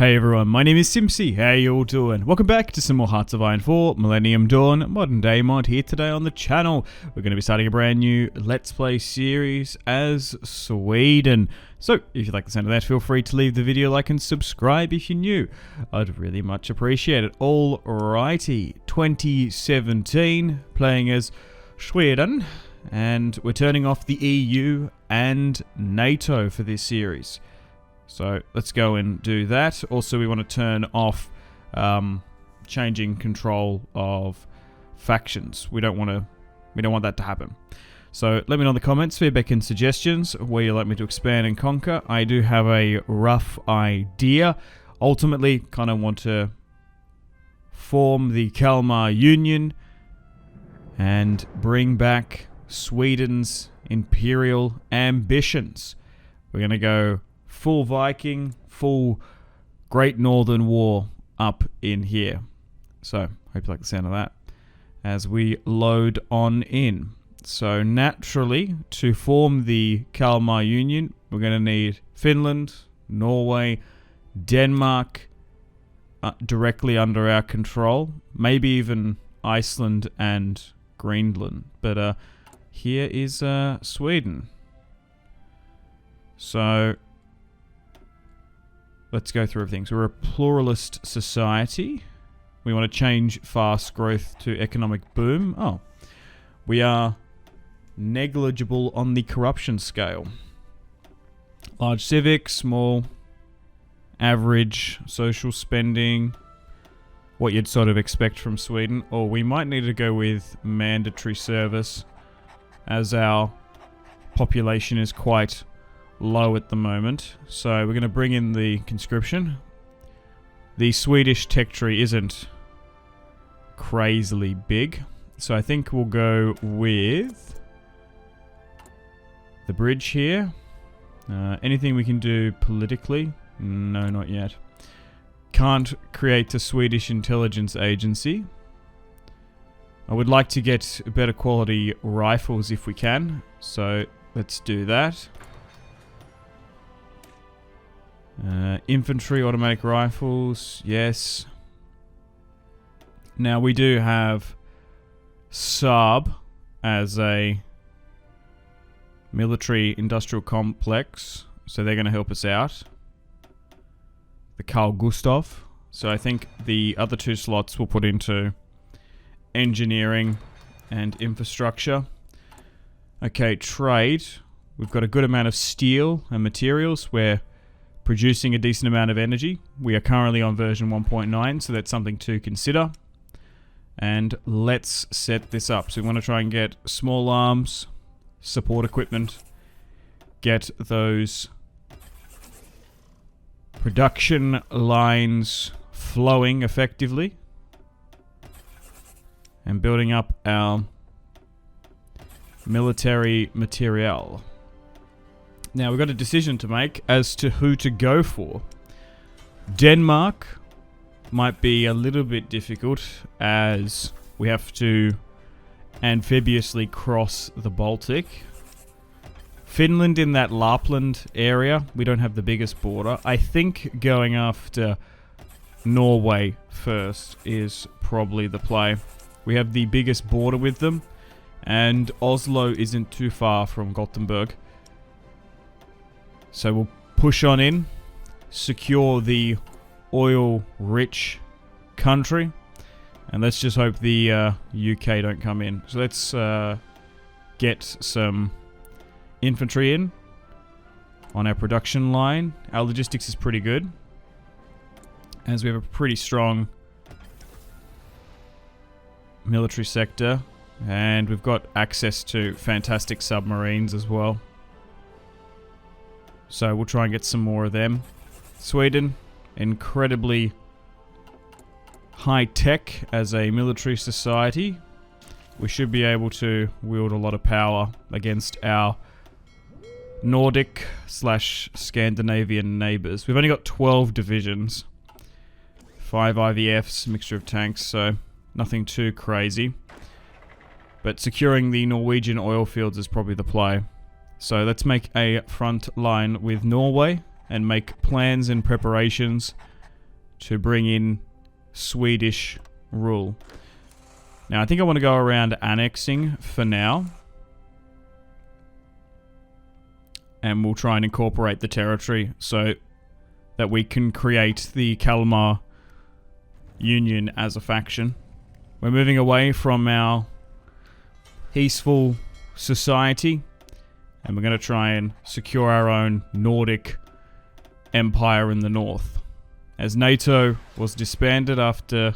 Hey everyone, my name is Simpsy. How you all doing? Welcome back to some more Hearts of Iron 4 Millennium Dawn Modern Day Mod here today on the channel. We're going to be starting a brand new Let's Play series as Sweden. So, if you like the sound of that, feel free to leave the video a like and subscribe if you're new. I'd really much appreciate it. Alrighty, 2017, playing as Sweden, and we're turning off the EU and NATO for this series. So let's go and do that. Also, we want to turn off changing control of factions. We don't want that to happen. So let me know in the comments, feedback and suggestions where you'd like me to expand and conquer. I do have a rough idea. Ultimately, kind of want to form the Kalmar Union and bring back Sweden's imperial ambitions. We're going to go full Viking, full Great Northern War up in here. So, hope you like the sound of that as we load on in. So, naturally, to form the Kalmar Union, we're going to need Finland, Norway, Denmark directly under our control, maybe even Iceland and Greenland. But here is Sweden. So, let's go through everything. So we're a pluralist society. We want to change fast growth to economic boom. Oh, we are negligible on the corruption scale. Large civic, small, average social spending. What you'd sort of expect from Sweden. Or we might need to go with mandatory service, as our population is quite low at the moment. So we're going to bring in the conscription. The Swedish tech tree isn't crazily big, so I think we'll go with the bridge here. Anything we can do politically? No, not yet. Can't create a Swedish intelligence agency. I would like to get better quality rifles if we can, so let's do that. Infantry, automatic rifles, yes. Now we do have Saab as a military industrial complex, so they're going to help us out. The Carl Gustaf. So I think the other two slots we'll put into engineering and infrastructure. Okay, trade. We've got a good amount of steel and materials. We're producing a decent amount of energy. We are currently on version 1.9, so that's something to consider. And let's set this up. So we want to try and get small arms, support equipment, get those production lines flowing effectively, and building up our military materiel. Now, we've got a decision to make as to who to go for. Denmark might be a little bit difficult, as we have to amphibiously cross the Baltic. Finland in that Lapland area, we don't have the biggest border. I think going after Norway first is probably the play. We have the biggest border with them, and Oslo isn't too far from Gothenburg. So we'll push on in, secure the oil-rich country, and let's just hope the UK don't come in. So let's get some infantry in on our production line. Our logistics is pretty good, as we have a pretty strong military sector, and we've got access to fantastic submarines as well. So we'll try and get some more of them. Sweden, incredibly high-tech as a military society. We should be able to wield a lot of power against our Nordic / Scandinavian neighbors. We've only got 12 divisions, 5 IVFs, mixture of tanks, so nothing too crazy. But securing the Norwegian oil fields is probably the play. So let's make a front line with Norway and make plans and preparations to bring in Swedish rule. Now, I think I want to go around annexing for now. And we'll try and incorporate the territory so that we can create the Kalmar Union as a faction. We're moving away from our peaceful society, and we're going to try and secure our own Nordic empire in the north. As NATO was disbanded after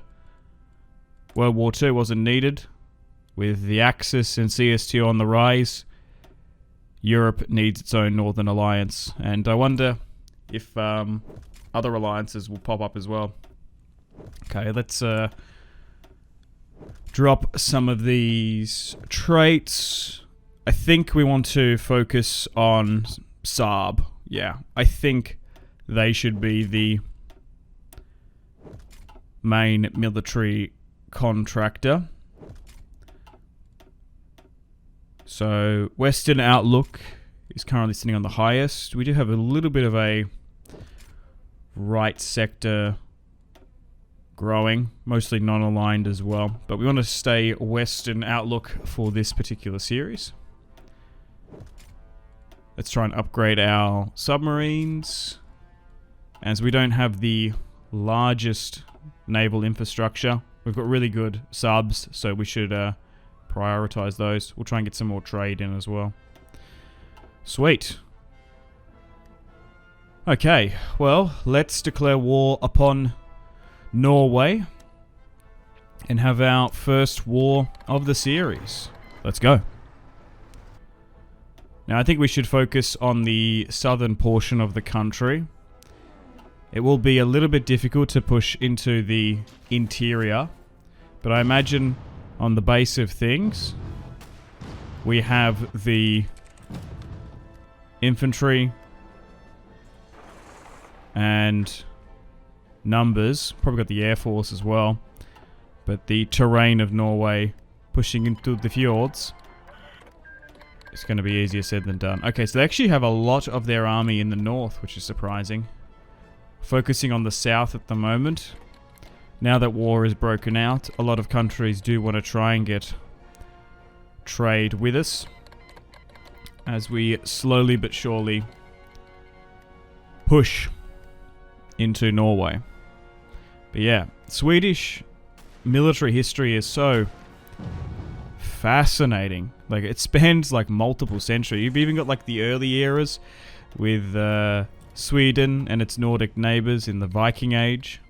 World War II wasn't needed, with the Axis and CSTO on the rise, Europe needs its own Northern Alliance, and I wonder if other alliances will pop up as well. Okay, let's drop some of these traits. I think we want to focus on Saab. Yeah, I think they should be the main military contractor. So, Western Outlook is currently sitting on the highest. We do have a little bit of a right sector growing, mostly non-aligned as well. But we want to stay Western Outlook for this particular series. Let's try and upgrade our submarines, as we don't have the largest naval infrastructure. We've got really good subs, so we should prioritize those. We'll try and get some more trade in as well. Sweet. Okay, well, let's declare war upon Norway and have our first war of the series. Let's go. Now, I think we should focus on the southern portion of the country. It will be a little bit difficult to push into the interior, but I imagine on the base of things, we have the infantry and numbers. Probably got the air force as well. But the terrain of Norway pushing into the fjords, it's going to be easier said than done. Okay, so they actually have a lot of their army in the north, which is surprising. Focusing on the south at the moment. Now that war is broken out, a lot of countries do want to try and get trade with us, as we slowly but surely push into Norway. But yeah, Swedish military history is so fascinating. Like, it spans like multiple centuries. You've even got like the early eras with Sweden and its Nordic neighbors in the Viking Age.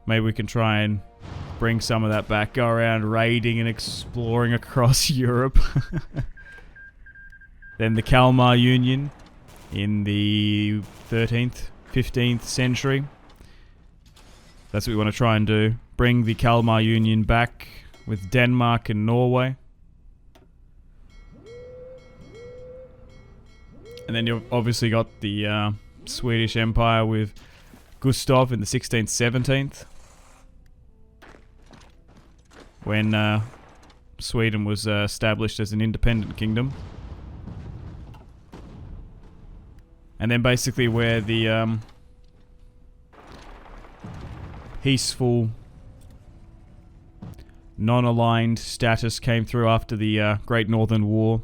Maybe we can try and bring some of that back, go around raiding and exploring across Europe. Then the Kalmar Union in the 13th, 15th century. That's what we want to try and do. Bring the Kalmar Union back with Denmark and Norway. And then you've obviously got the Swedish Empire with Gustav in the 16th, 17th. When Sweden was established as an independent kingdom. And then basically where the peaceful, non-aligned status came through after the Great Northern War,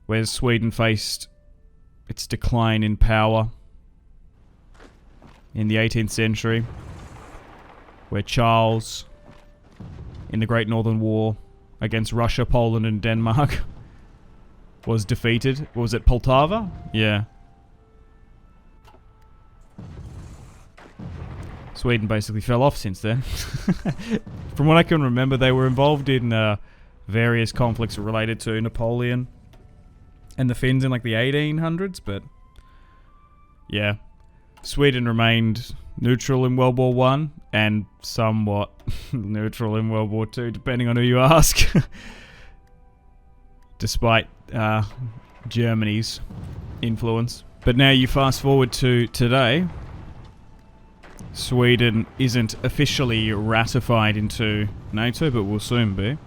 where Sweden faced its decline in power in the 18th century, where Charles, in the Great Northern War against Russia, Poland and Denmark, was defeated. What was it, Poltava? Yeah. Sweden basically fell off since then. From what I can remember, they were involved in various conflicts related to Napoleon and the Finns in like the 1800s, but yeah, Sweden remained neutral in World War I and somewhat neutral in World War II, depending on who you ask. Despite Germany's influence. But now you fast forward to today. Sweden isn't officially ratified into NATO, but will soon be.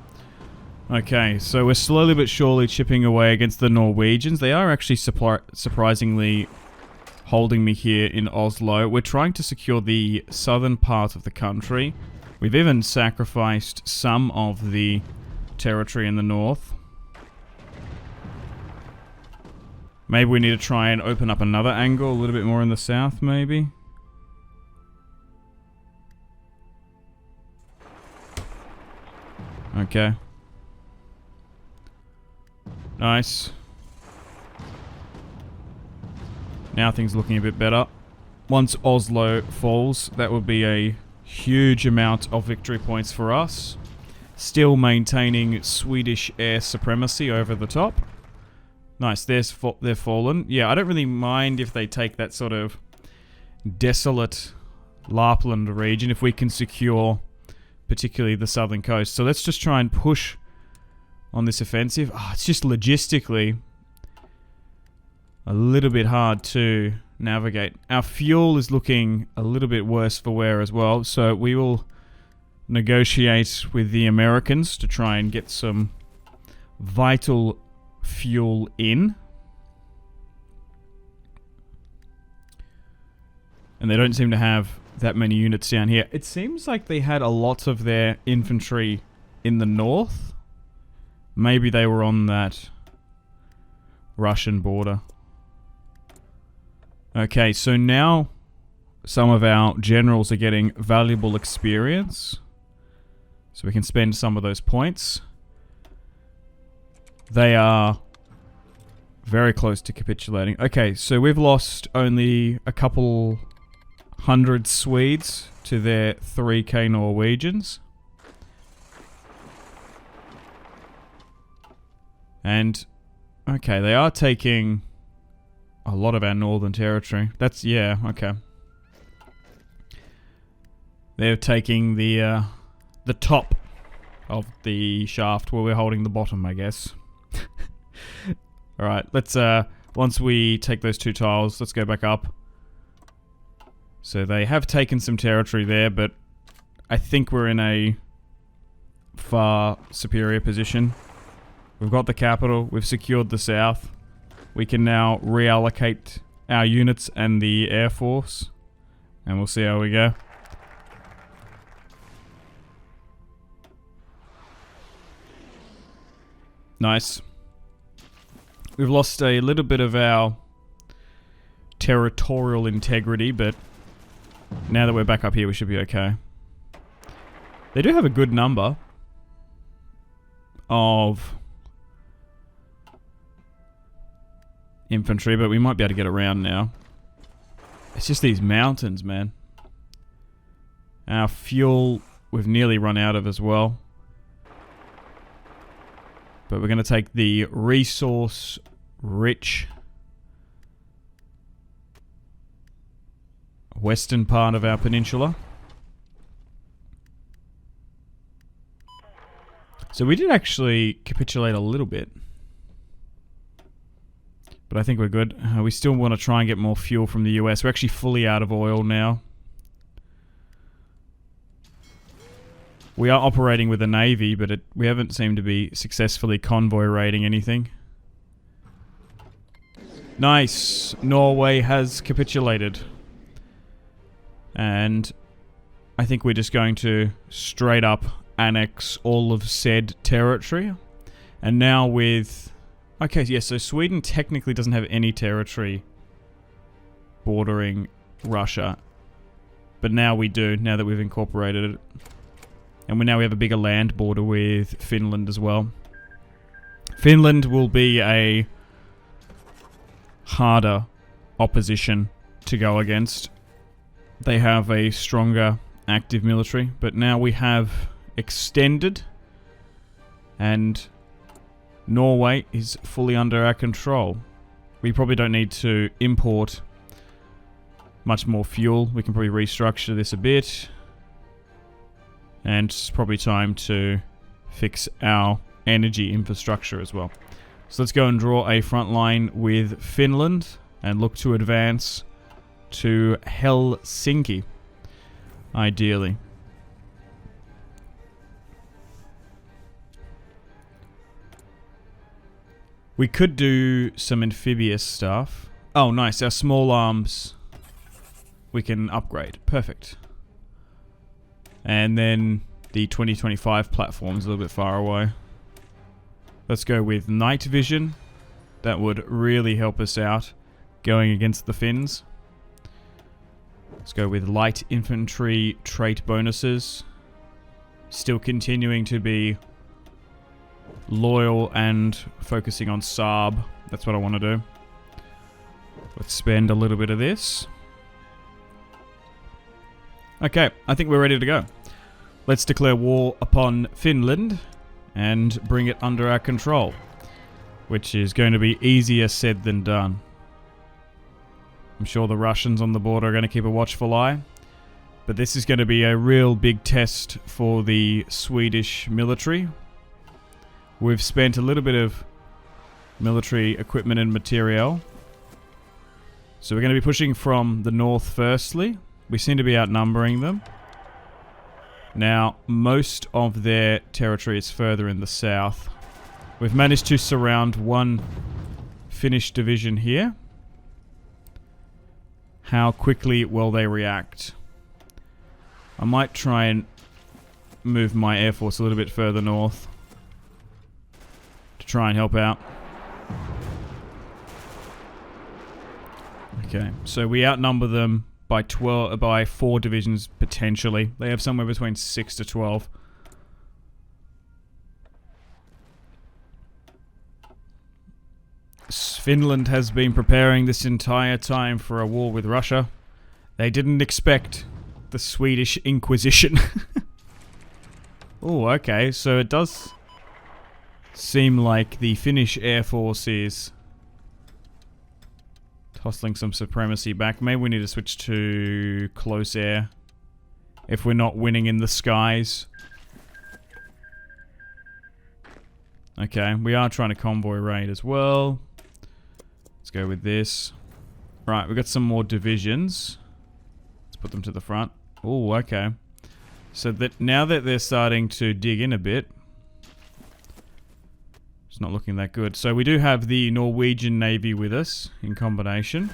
Okay, so we're slowly but surely chipping away against the Norwegians. They are actually surprisingly holding me here in Oslo. We're trying to secure the southern part of the country. We've even sacrificed some of the territory in the north. Maybe we need to try and open up another angle a little bit more in the south, maybe. Okay. Nice. Now things are looking a bit better. Once Oslo falls, that will be a huge amount of victory points for us. Still maintaining Swedish air supremacy over the top. Nice, they're fallen. Yeah, I don't really mind if they take that sort of desolate Lapland region if we can secure particularly the southern coast. So let's just try and push on this offensive. Oh, it's just logistically a little bit hard to navigate. Our fuel is looking a little bit worse for wear as well, so we will negotiate with the Americans to try and get some vital fuel in. And they don't seem to have that many units down here. It seems like they had a lot of their infantry in the north. Maybe they were on that Russian border. Okay, so now some of our generals are getting valuable experience. So we can spend some of those points. They are very close to capitulating. Okay, so we've lost only a couple hundred Swedes to their 3k Norwegians. And, okay, they are taking a lot of our northern territory. That's, yeah, okay. They're taking the top of the shaft where we're holding the bottom, I guess. Alright, let's, once we take those two tiles, let's go back up. So they have taken some territory there, but I think we're in a far superior position. We've got the capital, we've secured the south. We can now reallocate our units and the air force, and we'll see how we go. Nice. We've lost a little bit of our territorial integrity, but now that we're back up here, we should be okay. They do have a good number of infantry, but we might be able to get around now. It's just these mountains, man. Our fuel, we've nearly run out of as well. But we're going to take the resource-rich western part of our peninsula. So we did actually capitulate a little bit. But I think we're good. We still want to try and get more fuel from the US. We're actually fully out of oil now. We are operating with a navy, but we haven't seemed to be successfully convoy raiding anything. Nice! Norway has capitulated. And I think we're just going to straight up annex all of said territory. And now with... Okay, yeah, so Sweden technically doesn't have any territory bordering Russia. But now we do, now that we've incorporated it. And now we have a bigger land border with Finland as well. Finland will be a harder opposition to go against. They have a stronger active military, but now we have extended, and Norway is fully under our control. We probably don't need to import much more fuel. We can probably restructure this a bit. And it's probably time to fix our energy infrastructure as well. So let's go and draw a front line with Finland and look to advance to Helsinki, ideally. We could do some amphibious stuff. Oh, nice. Our small arms we can upgrade. Perfect. And then the 2025 platform's a little bit far away. Let's go with night vision. That would really help us out going against the Finns. Let's go with light infantry trait bonuses. Still continuing to be loyal and focusing on Saab. That's what I want to do. Let's spend a little bit of this. Okay, I think we're ready to go. Let's declare war upon Finland and bring it under our control, which is going to be easier said than done. I'm sure the Russians on the border are going to keep a watchful eye, but this is going to be a real big test for the Swedish military. We've spent a little bit of military equipment and material, so we're going to be pushing from the north firstly. We seem to be outnumbering them. Now, most of their territory is further in the south. We've managed to surround one Finnish division here. How quickly will they react? I might try and move my air force a little bit further north to try and help out. Okay, so we outnumber them by 4 divisions potentially. They have somewhere between 6 to 12. Finland has been preparing this entire time for a war with Russia. They didn't expect the Swedish Inquisition. Oh, okay, so it does seem like the Finnish Air Force is tossing some supremacy back. Maybe we need to switch to close air if we're not winning in the skies. Okay, we are trying to convoy raid as well. Let's go with this. Right, we've got some more divisions. Let's put them to the front. Oh, okay. So that now that they're starting to dig in a bit, it's not looking that good. So we do have the Norwegian Navy with us in combination.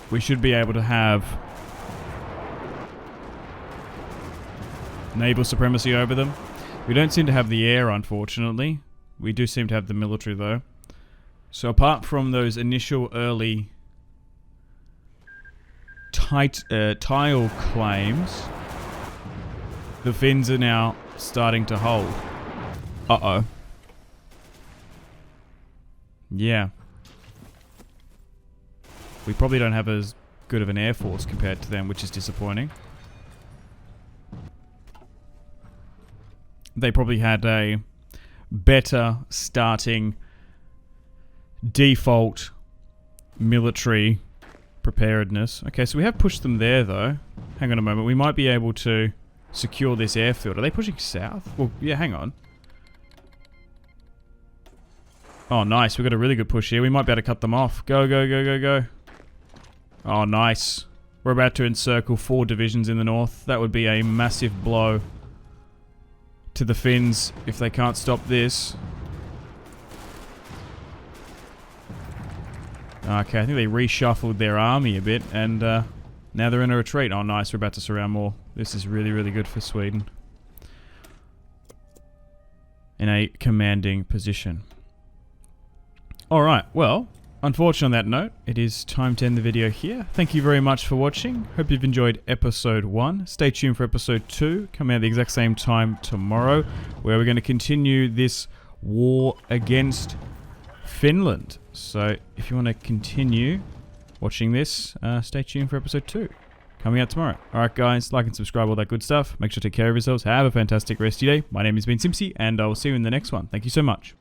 We should be able to have naval supremacy over them. We don't seem to have the air, unfortunately. We do seem to have the military, though. So apart from those initial early tile claims, the Finns are now starting to hold. Uh-oh. Yeah. We probably don't have as good of an air force compared to them, which is disappointing. They probably had a better starting default military preparedness. Okay, so we have pushed them there, though. Hang on a moment. We might be able to secure this airfield. Are they pushing south? Well, yeah, hang on. Oh, nice. We've got a really good push here. We might be able to cut them off. Go, go, go, go, go. Oh, nice. We're about to encircle 4 divisions in the north. That would be a massive blow to the Finns if they can't stop this. Okay, I think they reshuffled their army a bit, and now they're in a retreat. Oh, nice. We're about to surround more. This is really, really good for Sweden. In a commanding position. Alright, well, unfortunately on that note, it is time to end the video here. Thank you very much for watching. Hope you've enjoyed episode 1. Stay tuned for episode 2, coming out at the exact same time tomorrow, where we're going to continue this war against Finland. So, if you want to continue watching this, stay tuned for episode 2, coming out tomorrow. Alright guys, like and subscribe, all that good stuff. Make sure to take care of yourselves. Have a fantastic rest of your day. My name has been Simpsy, and I will see you in the next one. Thank you so much.